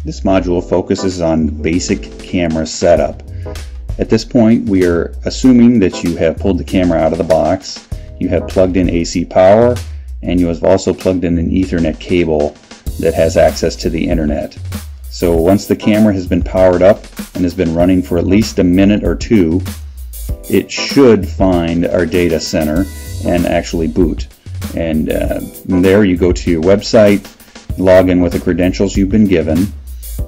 This module focuses on basic camera setup. At this point, we are assuming that you have pulled the camera out of the box, you have plugged in AC power, and you have also plugged in an Ethernet cable that has access to the internet. So once the camera has been powered up and has been running for at least a minute or two, it should find our data center and actually boot. And there you go to your website, log in with the credentials you've been given,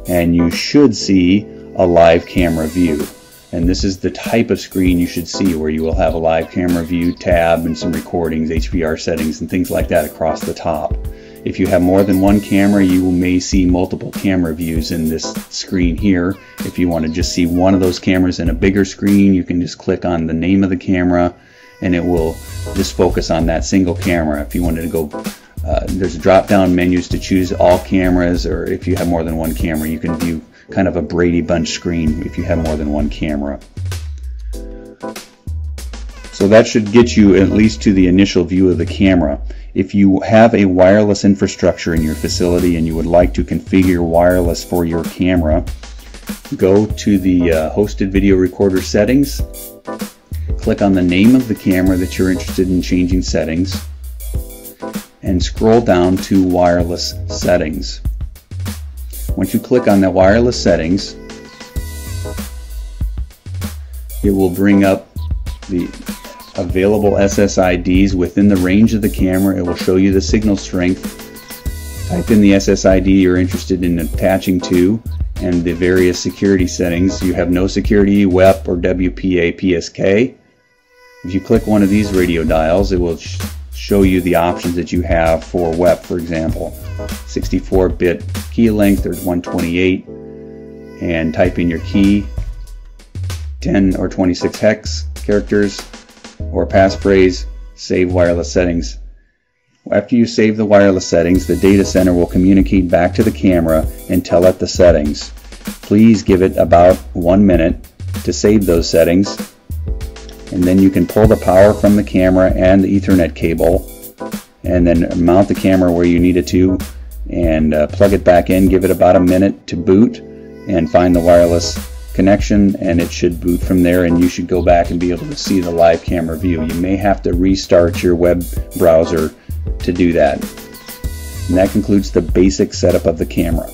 and you should see a live camera view. And this is the type of screen you should see, where you will have a live camera view tab and some recordings, HDR settings, and things like that across the top. If you have more than one camera, you may see multiple camera views in this screen here. If you want to just see one of those cameras in a bigger screen, you can just click on the name of the camera and it will just focus on that single camera. If you wanted to go, there's drop-down menus to choose all cameras, or if you have more than one camera, you can view kind of a Brady Bunch screen if you have more than one camera. So that should get you at least to the initial view of the camera. If you have a wireless infrastructure in your facility and you would like to configure wireless for your camera, go to the hosted video recorder settings, click on the name of the camera that you're interested in changing settings, and scroll down to wireless settings. Once you click on the wireless settings, it will bring up the available SSIDs within the range of the camera. It will show you the signal strength. Type in the SSID you're interested in attaching to and the various security settings. You have no security, WEP, or WPA PSK. If you click one of these radio dials, it will show you the options that you have for WEP, for example, 64-bit key length or 128, and type in your key, 10 or 26 hex characters, or passphrase, save wireless settings. After you save the wireless settings, the data center will communicate back to the camera and tell it the settings. Please give it about 1 minute to save those settings, and then you can pull the power from the camera and the Ethernet cable, and then mount the camera where you need it to, and plug it back in. Give it about a minute to boot and find the wireless connection, and it should boot from there, and you should go back and be able to see the live camera view. You may have to restart your web browser to do that. And that concludes the basic setup of the camera.